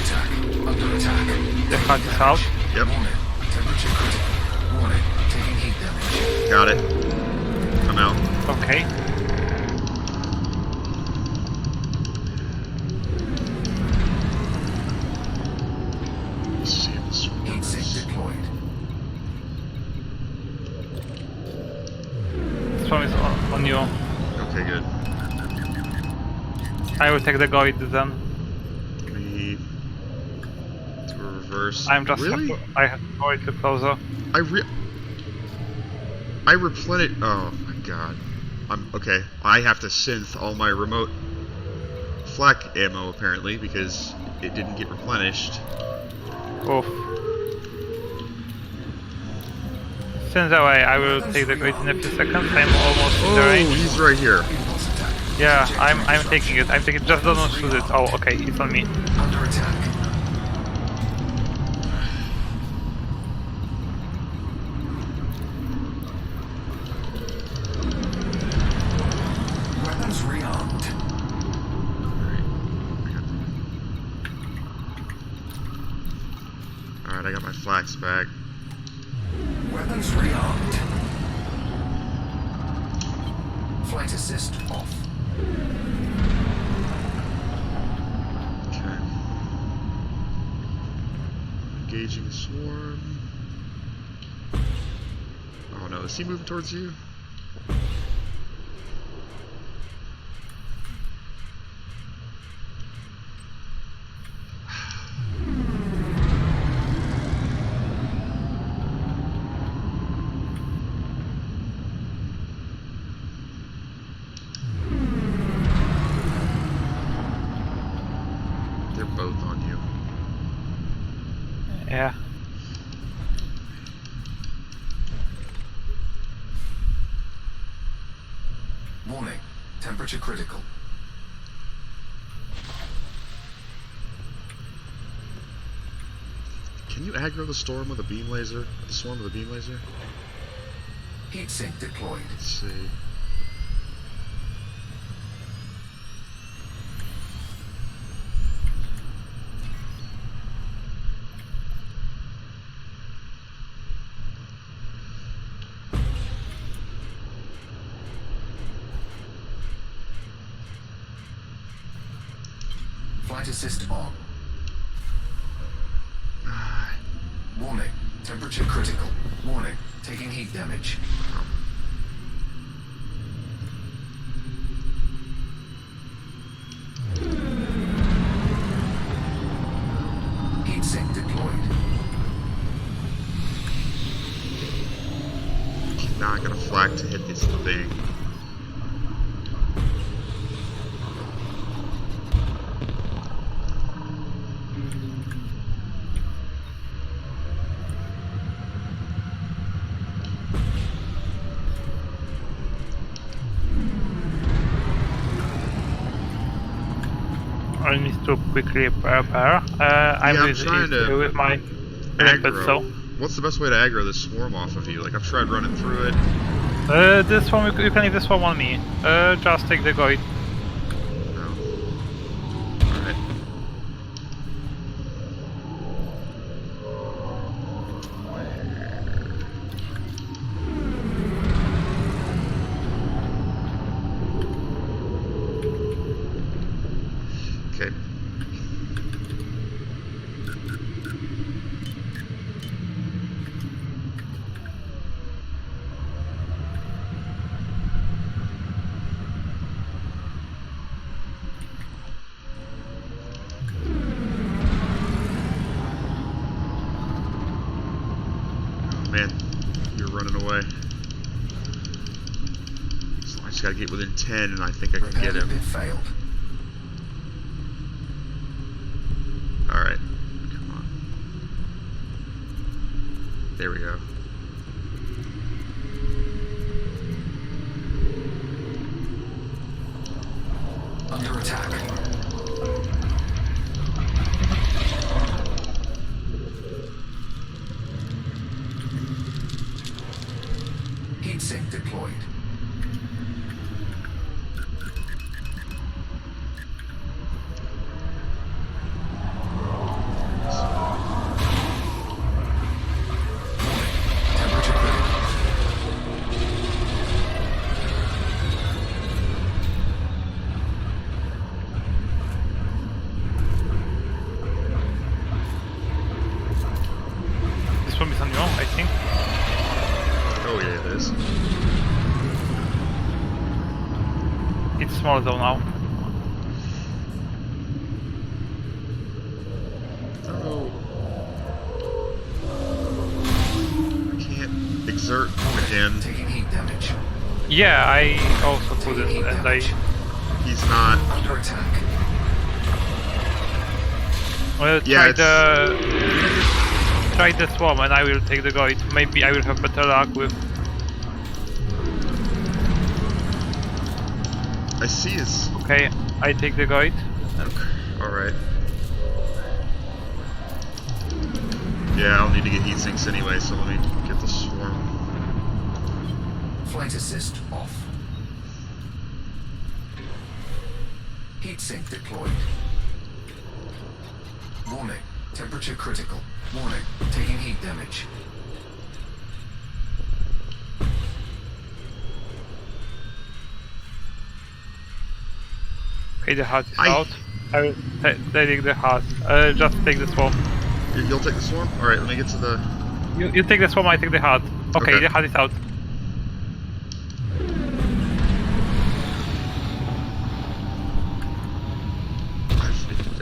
attack. Under attack. The hut is out. Yep. Warning. Temperature critical. Warning. Taking heat damage. Got it. I'm out. Okay. Heat sink deployed. This one is on you. Okay, good. I will take the Goid then. Me to reverse. I'm just really? I have Goid to closer. I replenish. Oh my god. I'm okay. I have to synth all my remote flak ammo apparently because it didn't get replenished. Oof. Since away, I will take the Goid in a few seconds. I'm almost in the range. He's right here. Yeah, I'm taking it. I'm taking it. Just don't shoot it. Oh, okay, it's on me. Under attack. Weapons rearmed. Alright, I got my flax back. Weapons rearmed. Flight assist off. Okay. Engaging the swarm. Oh no, is he moving towards you? They're both on you. Yeah. Warning. Temperature critical. Can you aggro the storm with a beam laser? The swarm with a beam laser? Heat sink deployed. Let's see. Flight assist on. Warning. Temperature critical. Warning. Taking heat damage. Heat sink deployed. Now I got a flag to hit this thing. I need to quickly prepare. I'm trying to with my aggro. limpet, so. What's the best way to aggro this swarm off of you? Like, I've tried running through it. This one, you can leave this one on me. Just take the Goid. No. Alright. Okay. Man, you're running away. So I just gotta get within 10 and I think I can get him. It failed. Alright. Come on. There we go. Under attack. Heat sink deployed. small zone now. Oh. I can't exert again. Taking heat damage. Yeah, I also couldn't, and I He's not. Under attack. will Yeah, try the swarm, and I will take the Goid. Maybe I will have better luck with. I see his. Okay, I take the Goid. Alright. Yeah, I'll need to get heat sinks anyway, so let me get the swarm. Flight assist off. Heatsink deployed. Warning. Temperature critical. Warning. Taking heat damage. Okay, the heart is out. I will take the heart. Just take the swarm. You'll take the swarm? Alright, let me get to the... You take the swarm, I take the heart. Okay, the heart is out.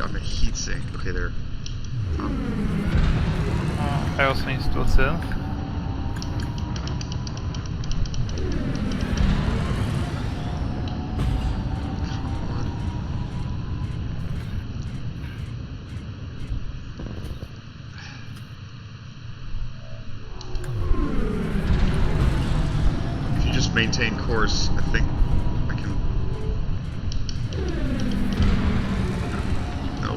I'm a heat sink. Okay, there. I also need to synth. If you just maintain course, I think I can... No.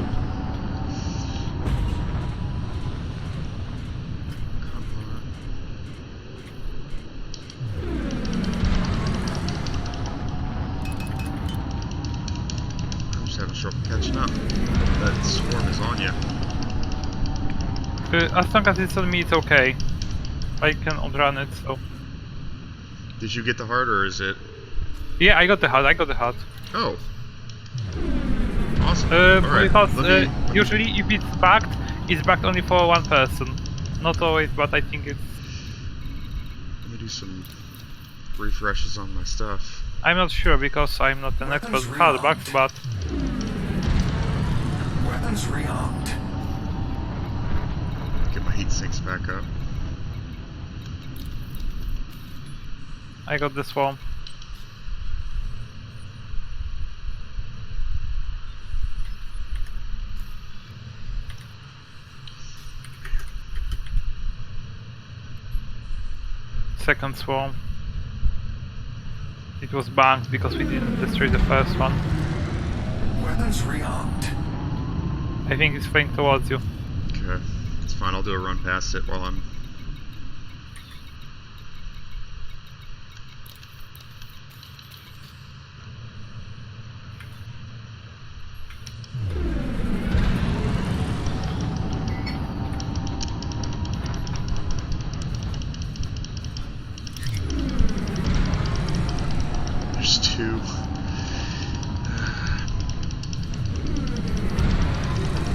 Come on. I'm just having trouble catching up. That swarm is on you. As long as it's on me, it's okay. I can outrun it, so... Did you get the heart, or is it... Yeah, I got the heart. Oh. Awesome. Alright, Because usually if it's backed only for one person. Not always, but I think it's... Let me do some refreshes on my stuff. I'm not sure because I'm not an expert with hardbacks, but... Weapons rearmed. Get my heat sinks back up. I got the swarm. Second swarm. It was banked because we didn't destroy the first one. Weapons rearmed. I think it's flying towards you. Okay, it's fine. I'll do a run past it while I'm... There's two.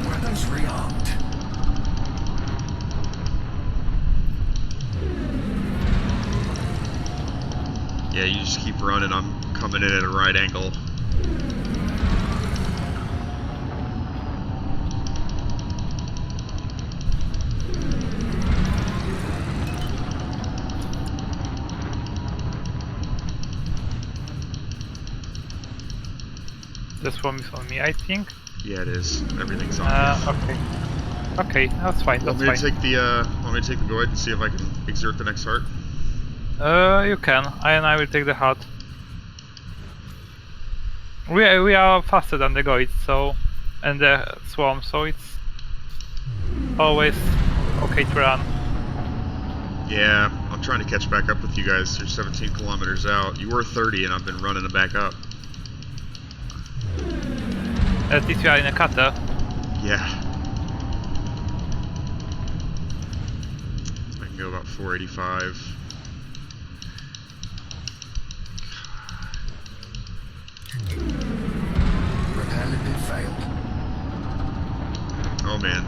Weapons rearmed. Yeah, you just keep running. I'm coming in at a right angle. This one is on me, I think. Yeah, it is. Everything's on me. Okay. Okay, that's fine, Want that's me to fine. take the want me to take the Goid and see if I can exert the next heart? You can, and I will take the heart. We are faster than the Goid, so... and the swarm, so it's... always okay to run. Yeah, I'm trying to catch back up with you guys. You're 17 kilometers out. You were 30 and I've been running it back up. At least we are in a cutter. Yeah. I can go about 485. Repair lipid failed. Oh man.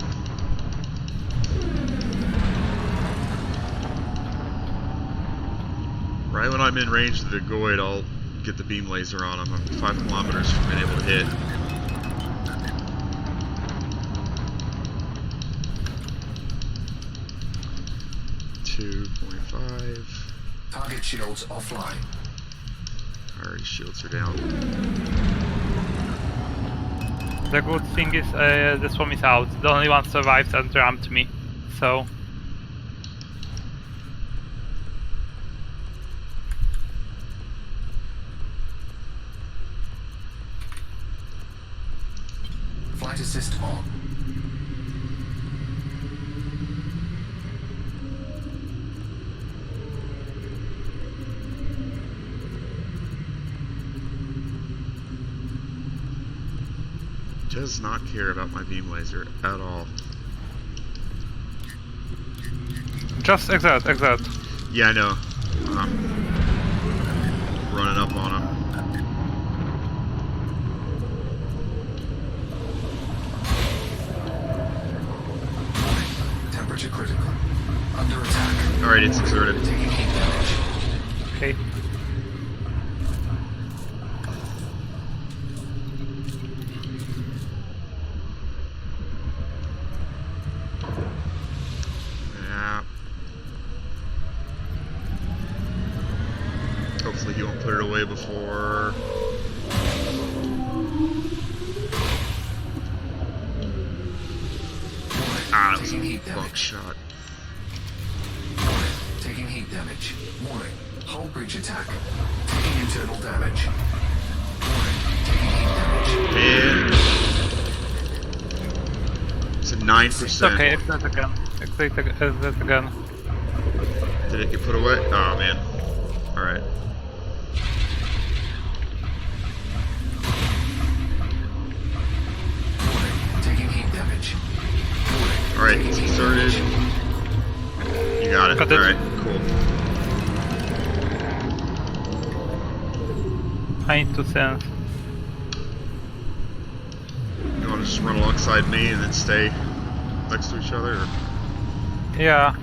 Right when I'm in range of the Goid, I'll get the beam laser on him. I'm 5 kilometers from being able to hit. .5. Target shields offline. Alright, shields are down. The good thing is the swarm is out. The only one survived and rammed me. So Flight assist on. Does not care about my beam laser at all. just exert. Yeah, I know. Running up on him. Temperature critical. Under attack. Alright, it's exerted. Taking heat damage. Okay. Yeah. Hopefully he won't put it away before... Ah, that was Taking a heat bunk damage. shot. Taking heat damage. Warning. Hull breach attack. Taking internal damage. Warning. Taking heat damage. And... it's at 9%. It's okay, exert again. Exert again. Did it get put away? Oh man. Alright. Warning. Taking heat damage. Warning. Alright, Taking it's heat inserted. damage. You got it. Got it. Alright, cool. I need to sense. You want to just run alongside me and then stay next to each other? Or? Yeah.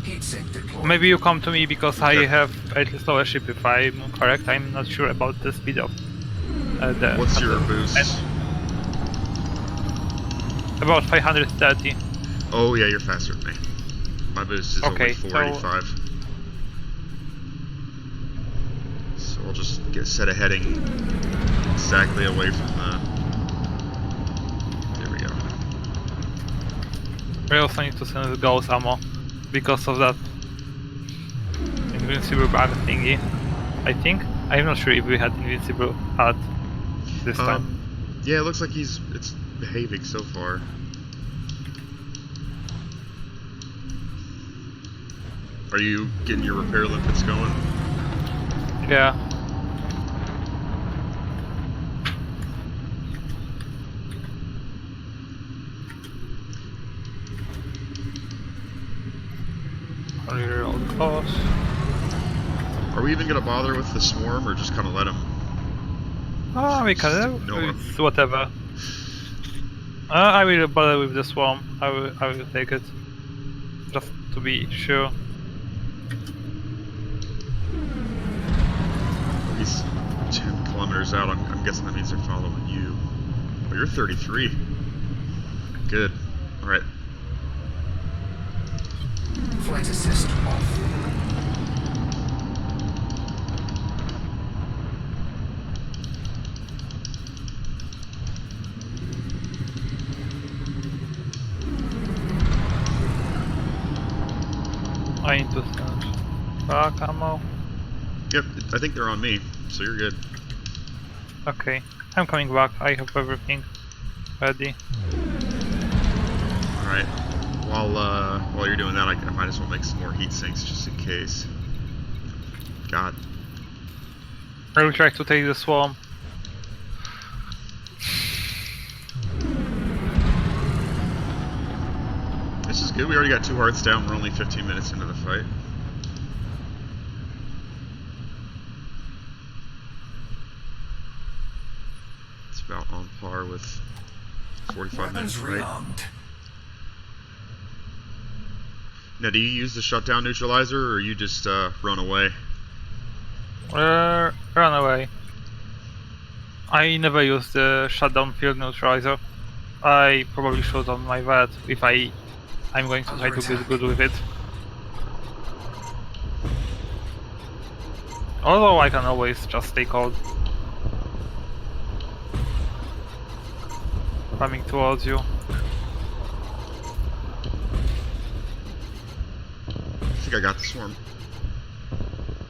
Heat sink deployed. Maybe you come to me because I Okay. have at least slower ship if I'm correct. I'm not sure about the speed of the... What's your boost? About 530. Oh yeah, you're faster than me. My boost is Okay, only 485. So I'll just set a heading exactly away from the... There we go. I also need to send the ghost ammo because of that invincible bug thingy. I think. I'm not sure if we had invincible at this time. Yeah, it looks like it's behaving so far. Are you getting your repair limpets going? Yeah. Reroll cost. Are we even gonna bother with the swarm, or just kind of let him? Oh, we can. Ignore 'em. It's whatever. I will bother with the swarm. I will take it. Just to be sure. He's 10 kilometers out. I'm guessing that means they're following you. Oh, you're 33. Good. All right. Flight assist off. I need to send back ammo. Yep. I think they're on me, so you're good. Okay, I'm coming back. I have everything ready. All right. While you're doing that, I might as well make some more heat sinks just in case. God. I will try to take the swarm. This is good. We already got 2 hearts down. We're only 15 minutes into the fight. It's about on par with 45 minutes Weapons fight. rearmed. Now, do you use the shutdown neutralizer, or you just run away? Run away. I never use the shutdown field neutralizer. I probably should on my vet if I'm going to try to be good with it. Although I can always just stay cold. Coming towards you. I think I got the swarm.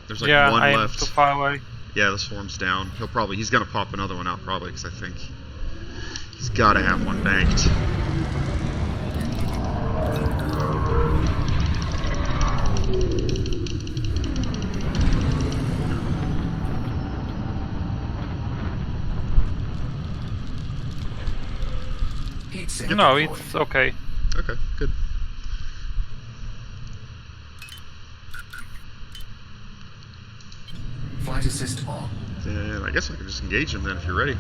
There's like Yeah, one I am left. too far away. Yeah, the swarm's down. He's gonna pop another one out probably, because I think he's gotta have one banked. No, it's okay. Okay, good. Flight assist on. Then I guess I can just engage him then if you're ready.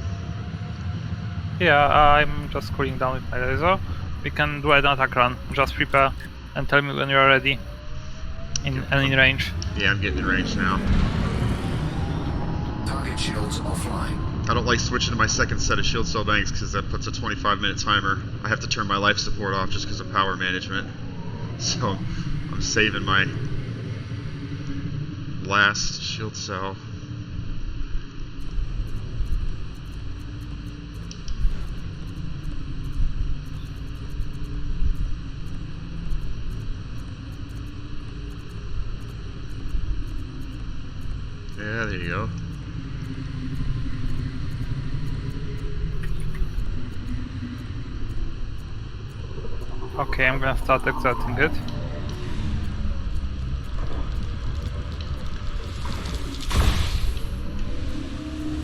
Yeah, I'm just cooling down with my laser. We can do an attack run. Just prepare and tell me when you are ready. In range. Yeah, I'm getting in range now. Target shields offline. I don't like switching to my second set of shield cell banks because that puts a 25-minute timer. I have to turn my life support off just because of power management. So I'm saving my last shield cell. Yeah, there you go. Okay, I'm gonna start exerting it.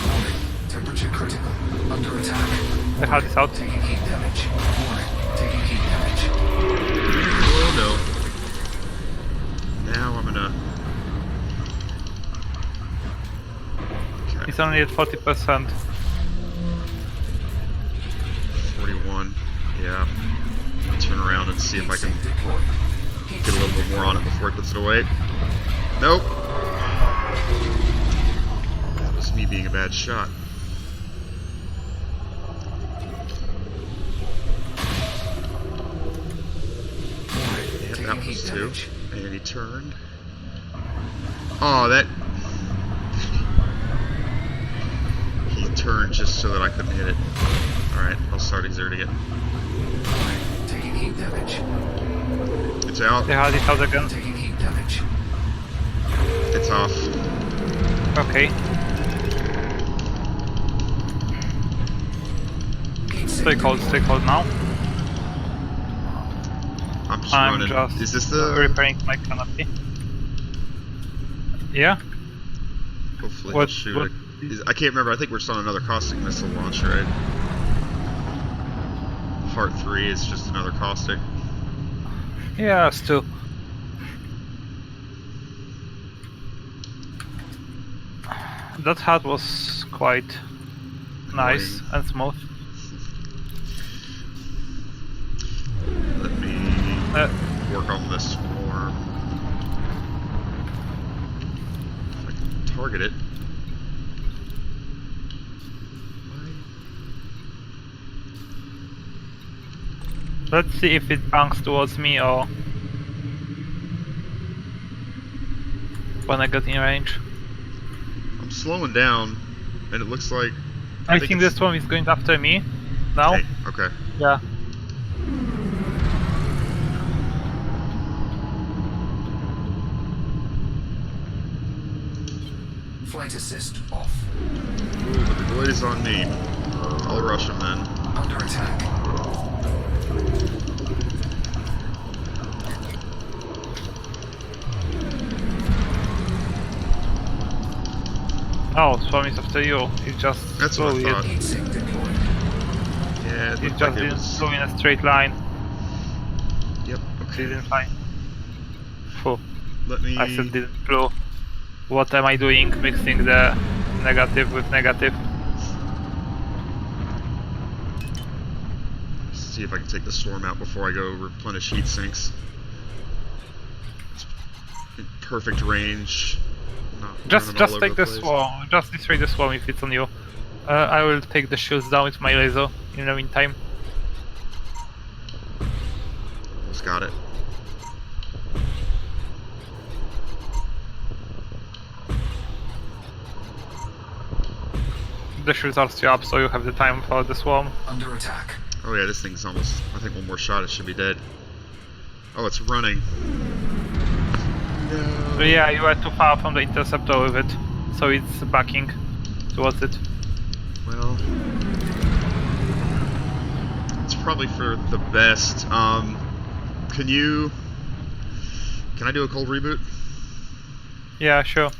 Warning. Temperature critical. Under attack. The HUD is out. Taking heat damage. Warning. Taking heat damage. Oh no. Now I'm gonna... Okay. It's only at 40%. 41. Yeah. Turn around and see if I can Heat sink deployed. get a little bit more on it before it puts it away. Nope. That was me being a bad shot. Yeah, that was two. And he turned. Oh, that... He turned just so that I couldn't hit it. Alright, I'll start exerting it. Taking heat damage. It's out. The HUD is out again. Taking heat damage. It's off. Okay. Heat Stay sink cold now. I'm just I'm running. just Is this the... repairing my canopy. Yeah? Hopefully What- he'll shoot what- it. I can't remember. I think we're still on another caustic missile launch, right? Part 3 is just another caustic. Yeah, still. That HUD was quite nice and smooth. Let me work on this swarm. If I can target it. Let's see if it banks towards me or when I get in range. I'm slowing down, and it looks like... I think this one is going after me now. Hey, okay. Yeah. Flight assist off. Ooh, but the Thargoid is on me. I'll rush him then. Under attack. Oh, Swami is after you. It just That's what I flew thought. Heat sink deployed. Yeah, it It looked just like it didn't was... flew in a straight line. Yep, It okay. didn't fly. Phew. Let me... I said didn't flew. What am I doing? Mixing the negative with negative. see if I can take the swarm out before I go replenish heat sinks. It's in perfect range. Not Just running all over take the place. swarm. Just destroy the swarm if it's on you. I will take the shields down with my laser in the meantime. Almost got it. The shields are still up, so you have the time for the swarm. Under attack. Oh yeah, this thing's almost... I think one more shot, it should be dead. Oh, it's running. No. Yeah, you are too far from the interceptor with it, so it's backing towards it. Well... It's probably for the best. Can you... Can I do a cold reboot? Yeah, sure.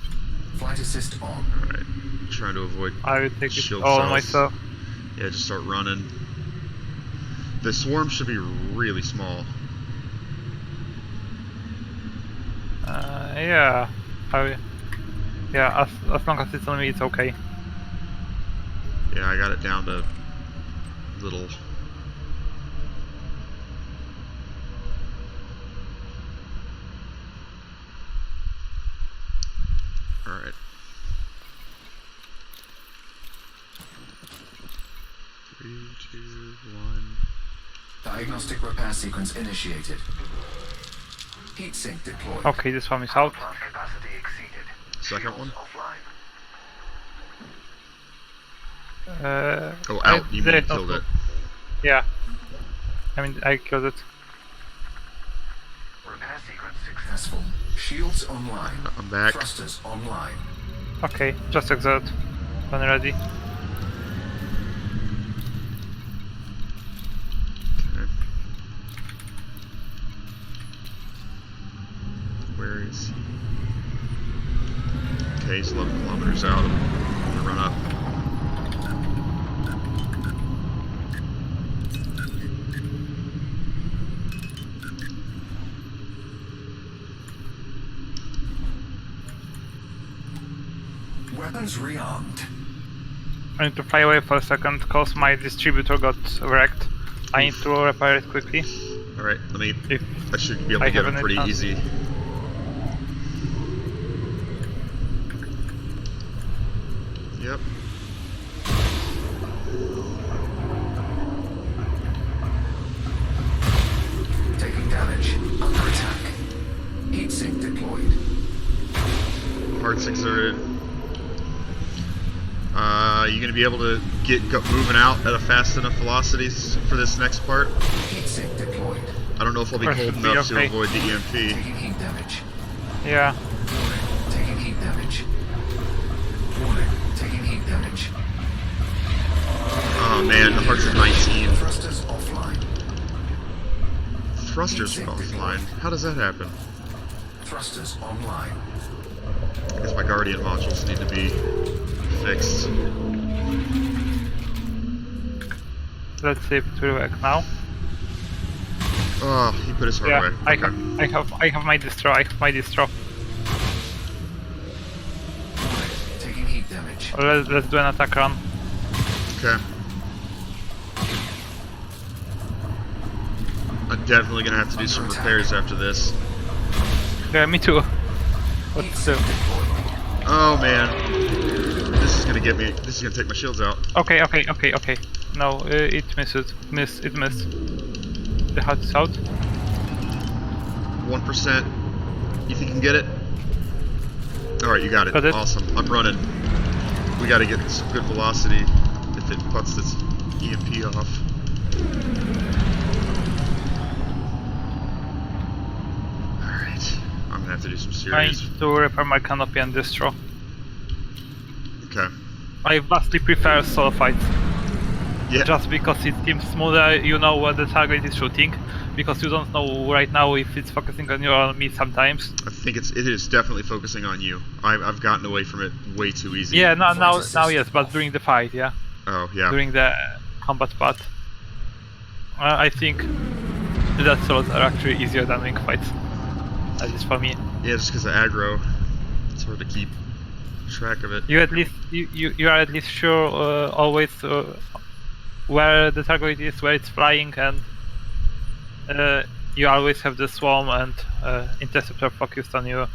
Flight assist on. Alright. Trying to avoid I will take it shield all cells. myself. Yeah, just start running. The swarm should be really small. Yeah. Yeah, as long as it's on me, it's okay. Yeah, I got it down to little. Alright. 3, 2, 1. Diagnostic repair sequence initiated. Heat sink deployed. Okay, this one is out. Capacity exceeded. Second one? Offline. Oh, out. You mean you killed it. Yeah. I mean, I killed it. Repair sequence successful. Shields online. I'm back. Thrusters online. Okay, just exert when ready. Okay. Where is he? Okay, he's 11 kilometers out. I'm gonna run up. Weapons rearmed. I need to fly away for a second because my distributor got wrecked. I need to repair it quickly. Alright, let me. If I should be able I to get have him an pretty chance. easy. Yep. Taking damage. Under attack. Heat sink deployed. Hearts exerted. You gonna be able to go moving out at a fast enough velocity for this next part? Heat sink deployed. I don't know if I'll be Or cold should be enough to okay. avoid the EMP. Taking heat damage. yeah, Warning. Taking heat damage. Warning. Taking heat damage. Oh man, the heart's at 19. Thrusters offline. Thrusters are offline. How does that happen? Thrusters online. I guess my Guardian modules need to be fixed. let's see if it will work now. Oh, he put his heart Yeah, away. I have my distro. I have my distro. Warning. Taking heat damage. Let's do an attack run. Okay. I'm definitely gonna have to do some repairs after this. Yeah, me too. Heat Let's sink do. deployed. Oh man, this is gonna get me. This is gonna take my shields out. Okay. No, it misses. It missed. The heart is out. 1%. You think you can get it? All right, you got it. Got it. Awesome. I'm running. We got to get some good velocity if it puts this EMP off. All right. I'm gonna have to do some I serious. need to repair my canopy and distro. Okay. I vastly prefer solo fights. Yeah. Just because it seems smoother, you know where the target is shooting, because you don't know right now if it's focusing on you or on me sometimes. I think it is definitely focusing on you. I've gotten away from it way too easy. Yeah, now yes, but during the fight, yeah, Oh yeah. during the combat part, I think that solos are actually easier than wing fights. At least for me. Yeah, just because of aggro, it's hard to keep track of it. You at least you are at least sure always where the target is, where it's flying, and you always have the swarm and interceptor focused on you.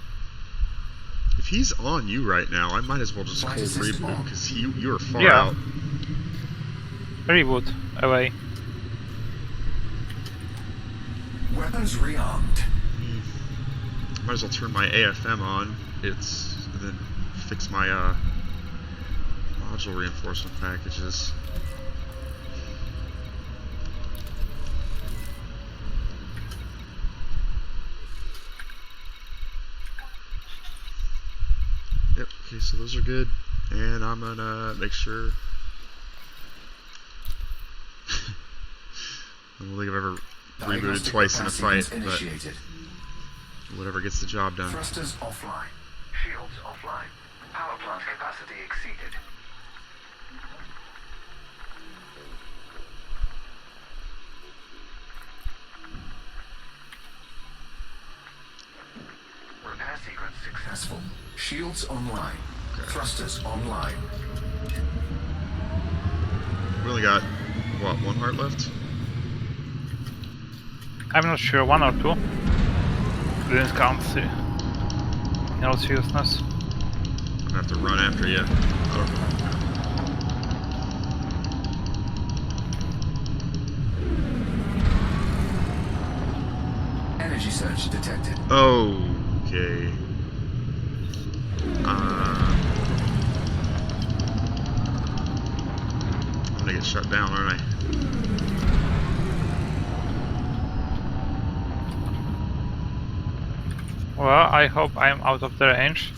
If he's on you right now, I might as well just Flight cold assist reboot on. because you are far Yeah. out. Reboot away. Weapons rearmed. Might as well turn my AFM on. And then fix my module reinforcement packages. Yep. Okay, so those are good, and I'm gonna make sure. I don't think I've ever rebooted Diagnostic twice in a repair fight, sequence but initiated. whatever gets the job done. Thrusters offline. Shields offline. Power plant capacity exceeded. Repair sequence successful. Shields online. Okay. Thrusters online. We only got what, 1 heart left? I'm not sure, 1 or 2. Didn't count, see. In all seriousness. I'm gonna have to run after you. I don't. Energy surge detected. Okay. I'm gonna get shut down, aren't I? Well, I hope I'm out of the range.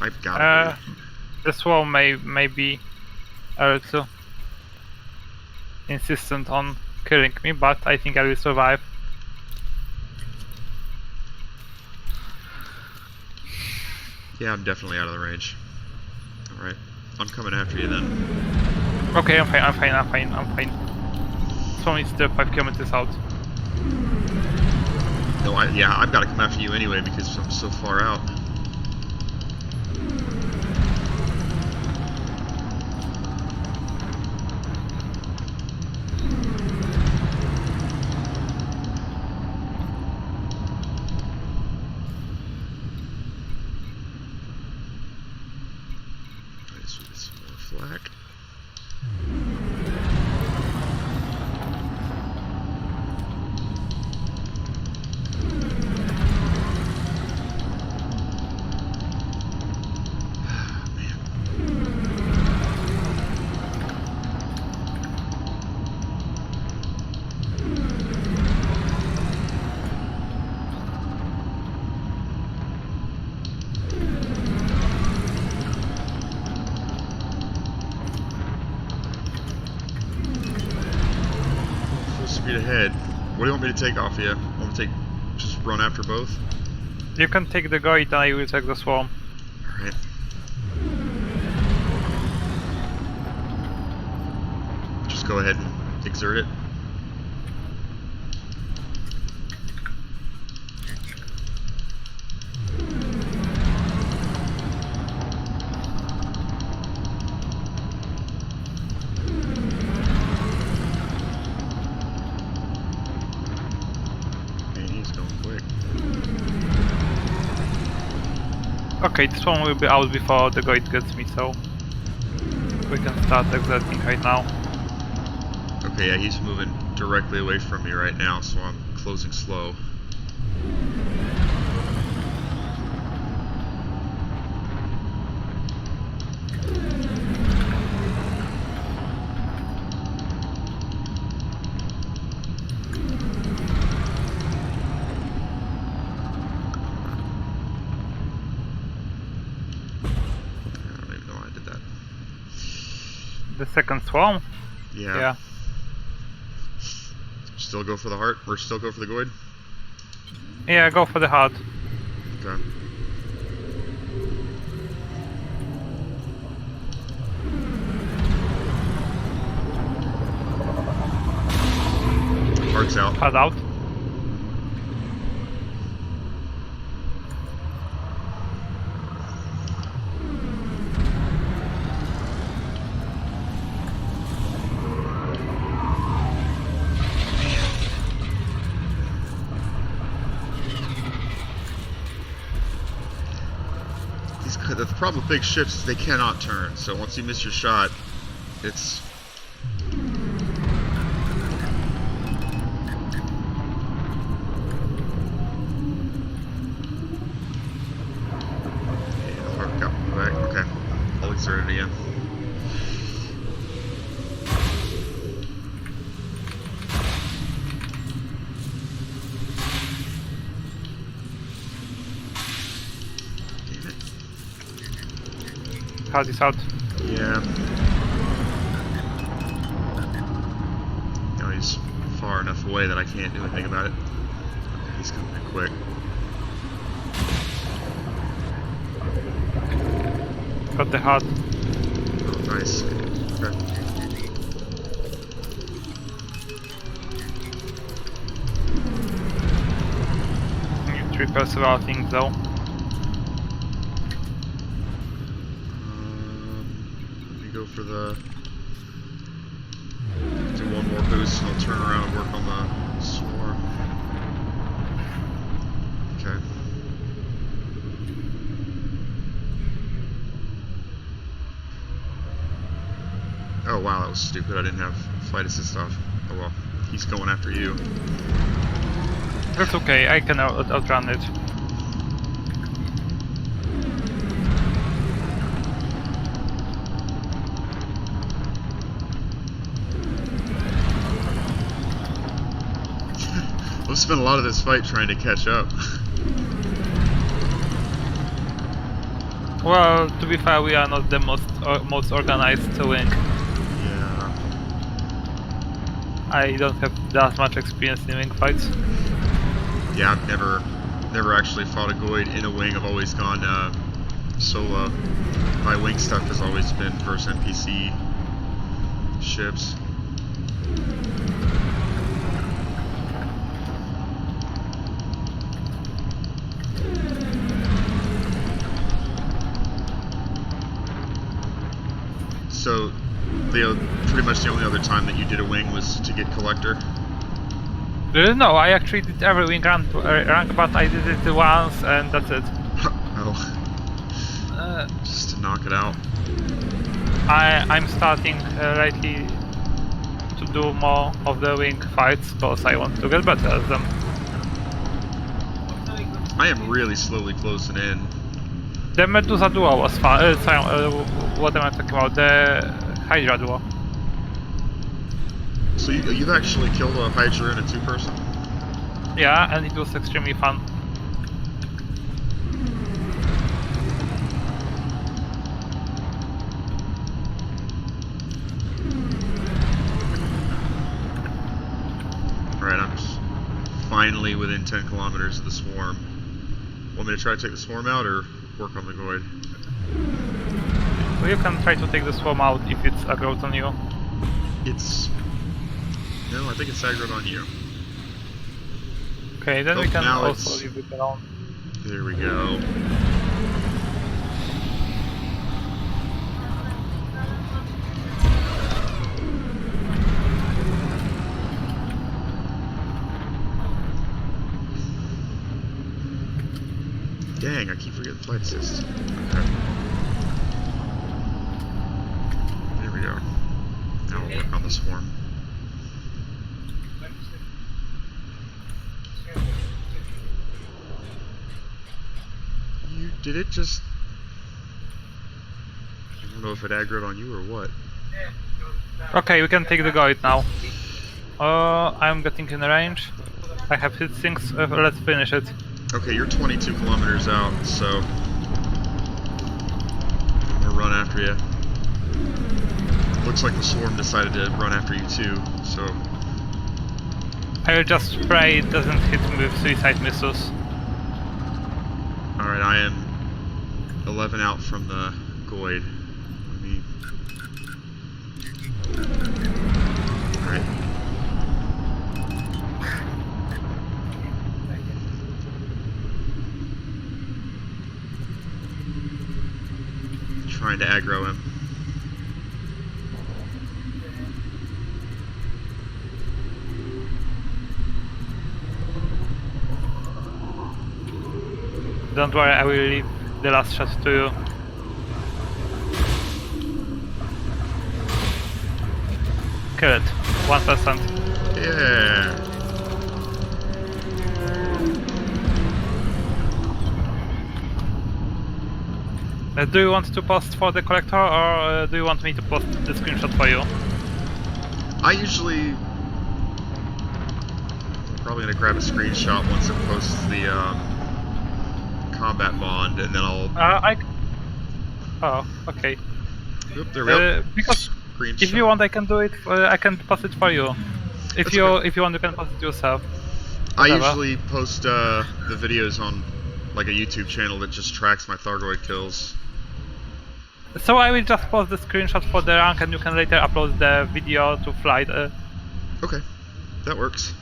I've got to The swarm may be a little insistent on killing me, but I think I will survive. be. Yeah, I'm definitely out of the range. Alright. I'm coming after you then. Okay, I'm fine. Swarm is still 5 kilometers out. No, I've got to come after you anyway because I'm so far out. Let's get some more flak. Speed ahead. What do you want me to take off you? Want me to just run after both? You can take the Goit and I will take the swarm. Alright. Just go ahead and exert it. Okay, this one will be out before the Goit gets me, so we can start exerting right now. Okay, yeah, he's moving directly away from me right now, so I'm closing slow. The second swarm? Yeah. Still go for the heart, or still go for the Goid? Yeah, go for the heart. Okay. Heart's out. Heart out. the problem with big ships is they cannot turn. So once you miss your shot, it's... Okay, I'll exert it again. Hard is out. Yeah. No, he's far enough away that I can't do anything about it. Okay, he's coming in quick. Got the hard. Oh, nice. Okay. 3% of our things though. Let me go for the... do one more boost and I'll turn around and work on the swarm. Okay. Oh wow, that was stupid. I didn't have flight assist off. Oh well, he's going after you. That's okay, I can outrun it. We've spent a lot of this fight trying to catch up. Well, to be fair, we are not the most organized wing. Yeah. I don't have that much experience in wing fights. Yeah, I've never actually fought a Goid in a wing. I've always gone solo. My wing stuff has always been versus NPC ships. So, pretty much the only other time that you did a wing was to get Collector? No, I actually did every wing rank, but I did it once and that's it. Oh. Just to knock it out. I'm starting lately to do more of the wing fights because I want to get better at them. I am really slowly closing in. The Medusa duo was fun. What am I talking about? The Hydra duo. So you've actually killed a Hydra in a two-person? Yeah, and it was extremely fun. Alright, I'm just finally within 10 kilometers of the swarm. Want me to try to take the swarm out or work on the Goid? Well, you can try to take the swarm out if it's aggroed on you. It's... No, I think it's aggroed on you. Okay, then we can also leave it alone. There we go. Dang, I keep forgetting flight assist. Okay. There we go. Now we'll work on the swarm. Did it just... I don't know if it aggroed on you or what. Okay, we can take the Goid now. I'm getting in range. I have hit things, let's finish it. Okay, you're 22 kilometers out, so... I'm gonna run after you. Looks like the swarm decided to run after you too, so... I will just pray it doesn't hit me with suicide missiles. Alright, I am 11 out from the Goid. Let me... Alright. Trying to aggro him. Don't worry, I will leave the last shot to you. kill it. 1%. Yeah. Do you want to post for the collector, or do you want me to post the screenshot for you? I usually probably gonna grab a screenshot once it posts the combat bond, and then I'll. Oh, okay. Oop, there we go. Because Screenshot. if you want, I can do it. I can post it for you. If That's you okay. if you want, you can post it yourself. I Whatever. usually post the videos on like a YouTube channel that just tracks my Thargoid kills. So I will just post the screenshot for the rank, and you can later upload the video to flight. Okay, that works.